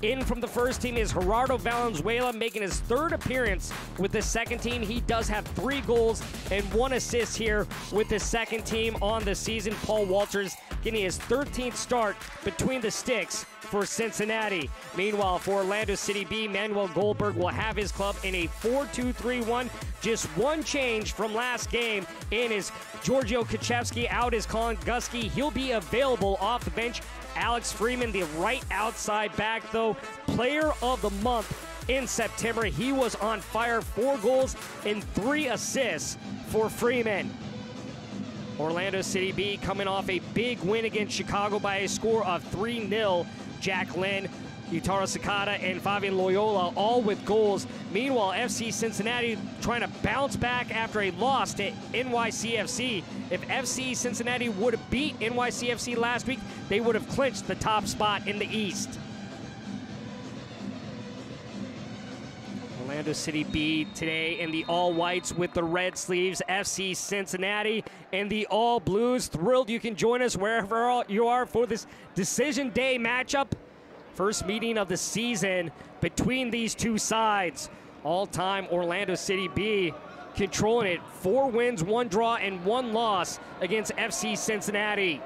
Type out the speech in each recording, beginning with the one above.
In from the first team is Gerardo Valenzuela, making his third appearance with the second team. He does have 3 goals and 1 assist here with the second team on the season. Paul Walters getting his 13th start between the sticks for Cincinnati. Meanwhile, for Orlando City B, Manuel Goldberg will have his club in a 4-2-3-1. Just 1 change from last game in is Giorgio Kaczewski out is Colin Gusky. He'll be available off the bench. Alex Freeman, the right outside back, though, player of the month in September. He was on fire, 4 goals and 3 assists for Freeman. Orlando City B coming off a big win against Chicago by a score of 3-0. Jack Lynn, Yutaro Sakata, and Fabian Loyola all with goals. Meanwhile, FC Cincinnati trying to bounce back after a loss to NYCFC. If FC Cincinnati would have beat NYCFC last week, they would have clinched the top spot in the East. Orlando City B today in the all-whites with the red sleeves. FC Cincinnati in the all-blues. Thrilled you can join us wherever you are for this Decision Day matchup. First meeting of the season between these two sides. All-time Orlando City B controlling it. 4 wins, 1 draw, and 1 loss against FC Cincinnati.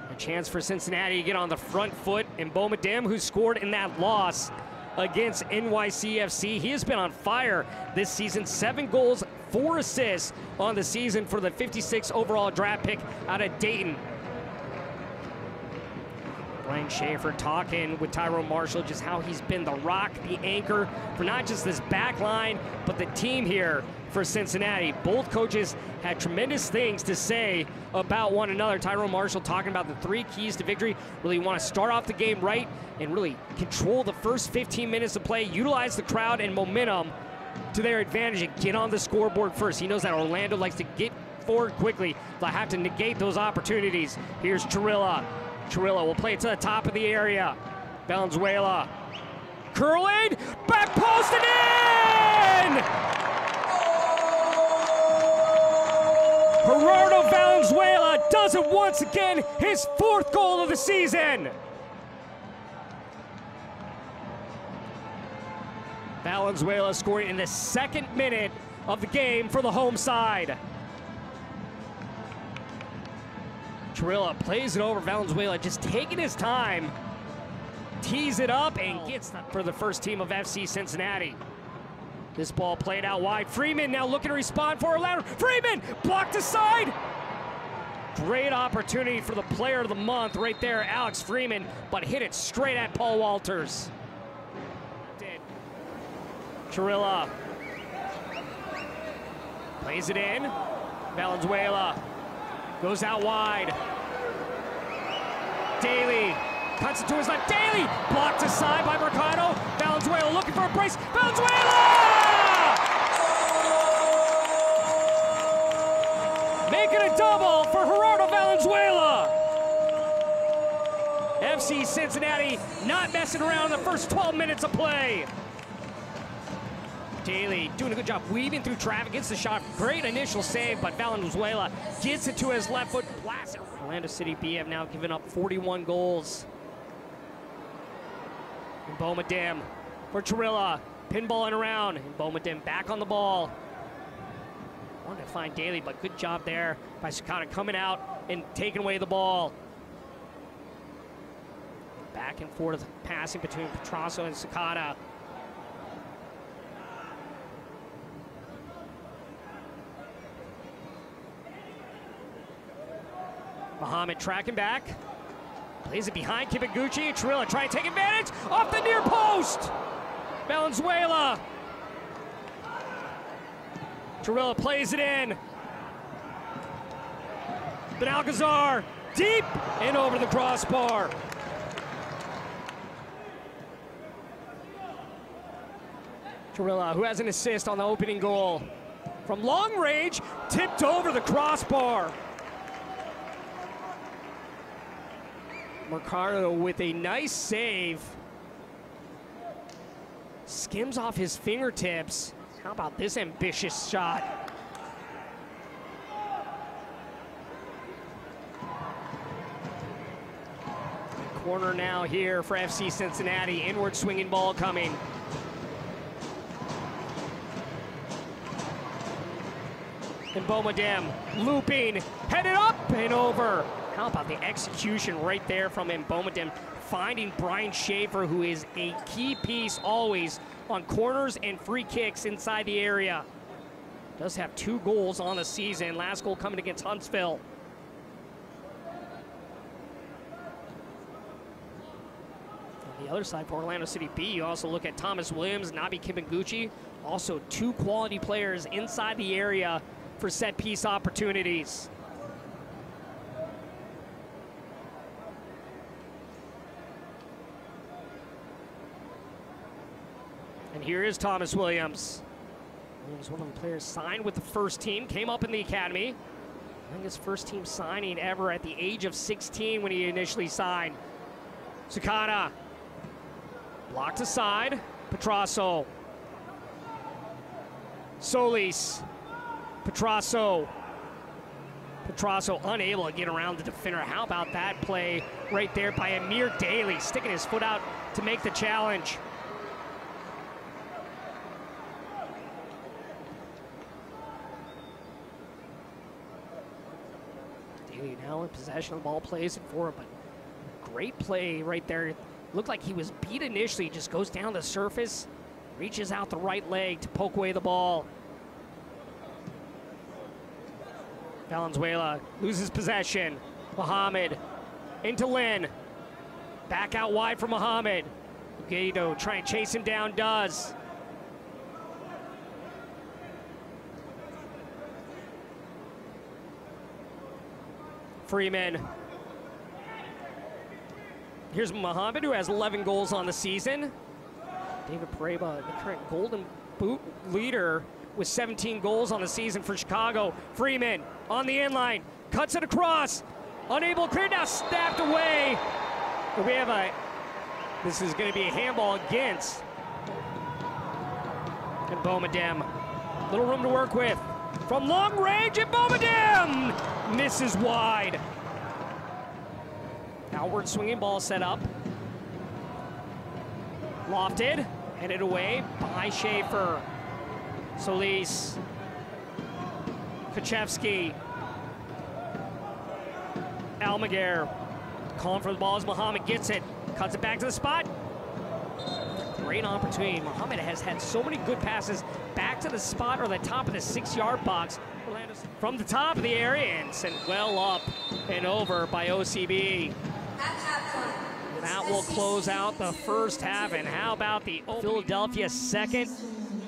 A chance for Cincinnati to get on the front foot. And Boumedienne, who scored in that loss against NYCFC. He has been on fire this season. 7 goals, 4 assists on the season for the 56 overall draft pick out of Dayton. Brian Schaefer talking with Tyrone Marshall just how he's been the rock, the anchor for not just this back line, but the team here for Cincinnati. Both coaches had tremendous things to say about one another. Tyrone Marshall talking about the 3 keys to victory. Really want to start off the game right and really control the first 15 minutes of play, utilize the crowd and momentum to their advantage and get on the scoreboard first. He knows that Orlando likes to get forward quickly. They'll have to negate those opportunities. Here's Chirilla. Chirilla will play it to the top of the area. Valenzuela curling, back post and in! Gerardo Valenzuela does it once again, his 4th goal of the season. Valenzuela scoring in the 2nd minute of the game for the home side. Chirilla plays it over. Valenzuela just taking his time, tees it up and gets that for the first team of FC Cincinnati. This ball played out wide. Freeman now looking to respond for Orlando. Freeman blocked aside. Great opportunity for the player of the month right there, Alex Freeman, but hit it straight at Paul Walters. Chirilla plays it in. Valenzuela goes out wide. Daly cuts it to his left. Daly blocked aside by Mercado. Valenzuela looking for a brace. Valenzuela! Making a double for Gerardo Valenzuela. FC Cincinnati not messing around in the first 12 minutes of play. Daly doing a good job weaving through traffic, gets the shot. Great initial save, but Valenzuela gets it to his left foot. Blast it. Orlando City B have now given up 41 goals. And Boumedienne for Chirilla, pinballing around. And Boumedienne back on the ball. Wanted to find Daly, but good job there by Sakata coming out and taking away the ball. Back and forth passing between Petrasso and Sakata. Muhammad tracking back, plays it behind Kibiguchi. Chirilla trying to take advantage off the near post. Valenzuela. Chirilla plays it in. But Alcazar deep and over the crossbar. Chirilla, who has an assist on the opening goal. From long range, tipped over the crossbar. Mercado with a nice save. Skims off his fingertips. How about this ambitious shot? Corner now here for FC Cincinnati. Inward swinging ball coming. And Boumedienne looping, headed up and over. How about the execution right there from Boumedienne, finding Brian Schaefer, who is a key piece always on corners and free kicks inside the area. Does have 2 goals on the season. Last goal coming against Huntsville. On the other side for Orlando City B, you also look at Thomas Williams, Nabi Kibenguchi. Also 2 quality players inside the area for set piece opportunities. And here is Thomas Williams. Williams, one of the players signed with the first team, came up in the academy. I think his first team signing ever at the age of 16 when he initially signed. Sukana, blocked aside, Petrasso. Solis, Petrasso unable to get around the defender. How about that play right there by Amir Daly, sticking his foot out to make the challenge. Daly now in possession of the ball, plays it forward, but great play right there. Looked like he was beat initially, just goes down the surface, reaches out the right leg to poke away the ball. Valenzuela loses possession. Muhammad into Lynn. Back out wide for Muhammad. Guido trying to chase him down, does. Freeman. Here's Muhammad, who has 11 goals on the season. David Pareba, the current Golden Boot leader, with 17 goals on the season for Chicago. Freeman on the inline, cuts it across, unable to clear, now snapped away. We have this is going to be a handball against. And Boumedienne, little room to work with. From long range, and Boumedienne misses wide. Outward swinging ball set up. Lofted, headed away by Schaefer. Solis, Kuchevsky, Almaguer, calling for the ball as Muhammad gets it, cuts it back to the spot. Great opportunity. Muhammad has had so many good passes back to the spot or the top of the 6-yard box. From the top of the area and sent well up and over by OCB. That will close out the first half. And how about the Philadelphia second?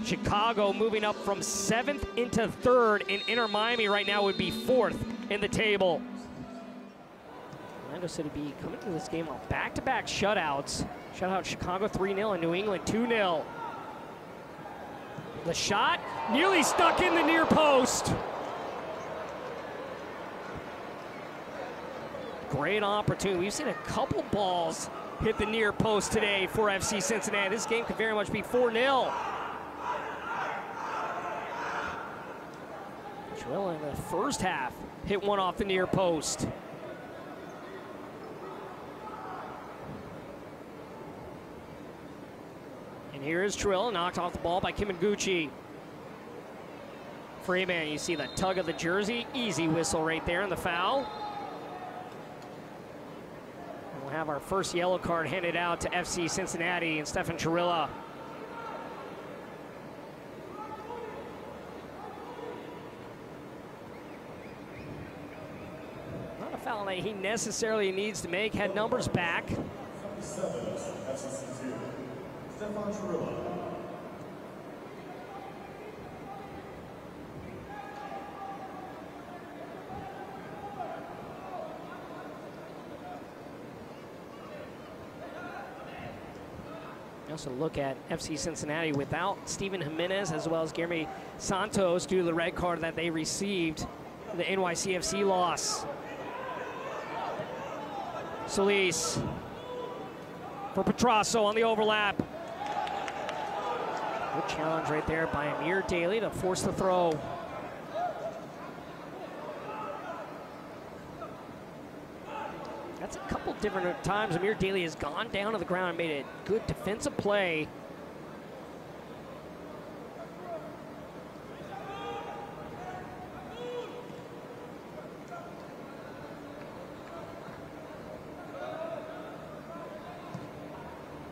Chicago moving up from 7th into 3rd, and Inter Miami right now would be 4th in the table. Orlando City B coming into this game on back-to-back shutouts. Shutout Chicago 3-0 and New England 2-0. The shot nearly stuck in the near post. Great opportunity. We've seen a couple balls hit the near post today for FC Cincinnati. This game could very much be 4-0. Trill in the first half hit one off the near post. And here is Trill, knocked off the ball by Kibenguchi. Freeman, you see the tug of the jersey, easy whistle right there in the foul. And we'll have our first yellow card handed out to FC Cincinnati and Stefan Chirilla. Not a foul that he necessarily needs to make, had numbers back. Stefan Chirilla. We also look at FC Cincinnati without Steven Jimenez as well as Guilherme Santos due to the red card that they received in the NYCFC loss. Solis for Petrasso on the overlap. Good challenge right there by Amir Daly to force the throw. That's a couple different times Amir Daly has gone down to the ground and made a good defensive play.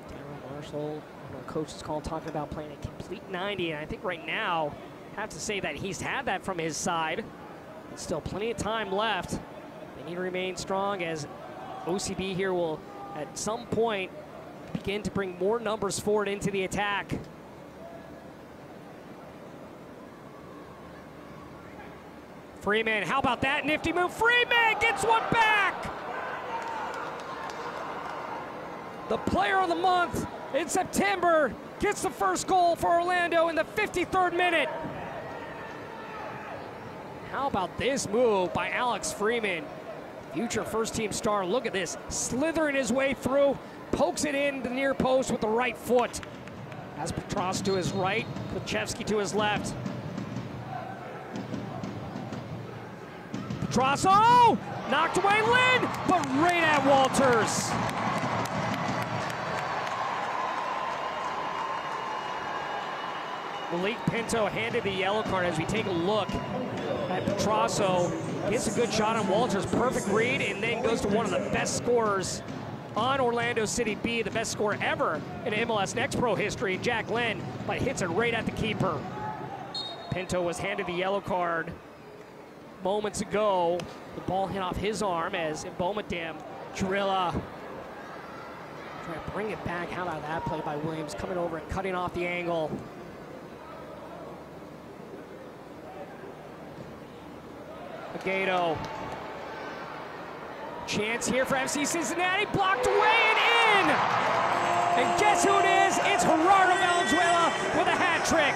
Darryl Marshall, coach's call, talking about playing a complete 90, and I think right now, I have to say that he's had that from his side. But still plenty of time left. They need to remain strong, as OCB here will, at some point, begin to bring more numbers forward into the attack. Freeman, how about that nifty move? Freeman gets one back! The player of the month in September gets the first goal for Orlando in the 53rd minute. How about this move by Alex Freeman? Future first-team star, look at this. Slithering his way through, pokes it in the near post with the right foot. Has Petros to his right, Kuchevsky to his left. Petros, oh! Knocked away Lynn, but right at Walters. Malik Pinto handed the yellow card. As we take a look at Petrosso, gets a good shot on Walters, perfect read, and then goes to one of the best scorers on Orlando City B, the best scorer ever in MLS Next Pro history, Jack Lynn, but hits it right at the keeper. Pinto was handed the yellow card moments ago. The ball hit off his arm as Mbomadam Drilla trying to bring it back. How about that play by Williams, coming over and cutting off the angle. Gato. Chance here for FC Cincinnati, blocked away and in! And guess who it is? It's Gerardo Valenzuela with a hat trick.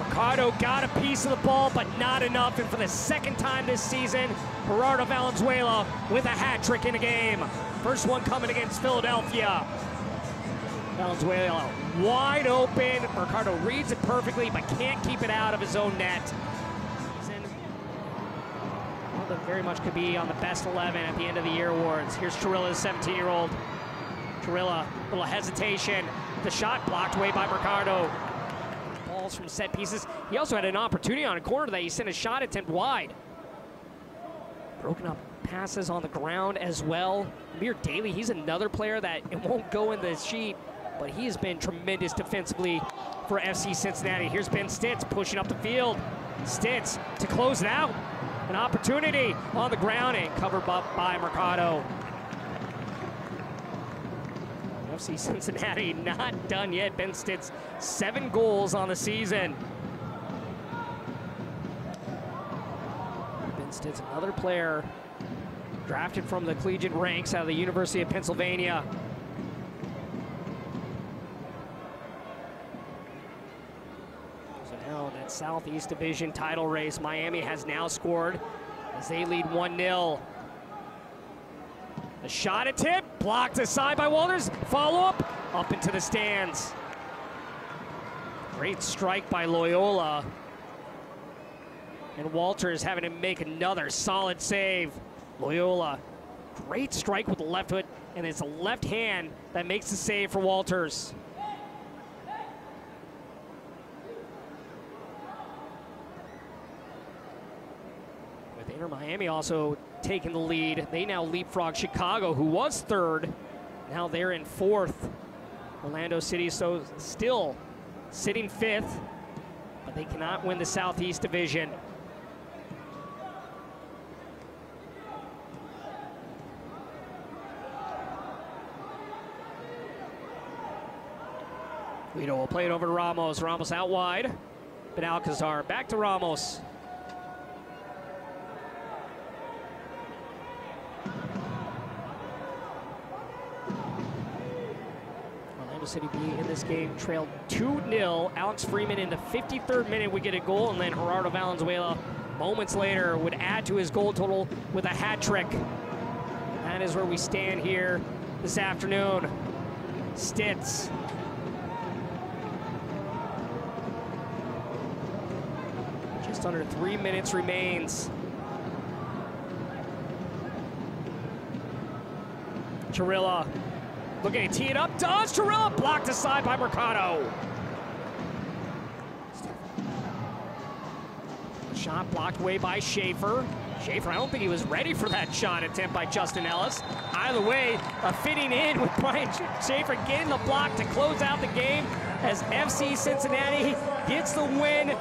Mercado got a piece of the ball, but not enough, and for the second time this season, Gerardo Valenzuela with a hat trick in a game. First one coming against Philadelphia. Valenzuela wide open. Mercado reads it perfectly, but can't keep it out of his own net. Well, that very much could be on the best 11 at the end of the year awards. Here's Chirilla's 17-year-old. Chirilla, little hesitation. The shot blocked away by Mercado. Balls from set pieces. He also had an opportunity on a corner that he sent a shot attempt wide. Broken up passes on the ground as well. Amir Daly, he's another player that it won't go in the sheet, but he has been tremendous defensively for FC Cincinnati. Here's Ben Stitz pushing up the field. Stitz to close it out. An opportunity on the ground and covered up by Mercado. FC Cincinnati not done yet. Ben Stitz, 7 goals on the season. Ben Stitz, another player drafted from the collegiate ranks out of the University of Pennsylvania. So now in that Southeast Division title race, Miami has now scored as they lead 1-0. The shot attempt, blocked aside by Walters. Follow-up, up into the stands. Great strike by Loyola. And Walters having to make another solid save. Loyola, great strike with the left foot, and it's a left hand that makes the save for Walters. With Inter Miami also taking the lead, they now leapfrog Chicago, who was third. Now they're in fourth. Orlando City so still sitting fifth, but they cannot win the Southeast Division. Guido will play it over to Ramos. Ramos out wide. Benalcazar back to Ramos. Orlando City B in this game trailed 2-0. Alex Freeman in the 53rd minute would get a goal, and then Gerardo Valenzuela moments later would add to his goal total with a hat trick. And that is where we stand here this afternoon. Stitz. Just under 3 minutes remains. Churilla looking to tee it up. Does Churilla blocked aside by Mercado. Shot blocked away by Schaefer. Schaefer, I don't think he was ready for that shot attempt by Justin Ellis. Either way, fitting in with Brian Schaefer getting the block to close out the game as FC Cincinnati gets the win.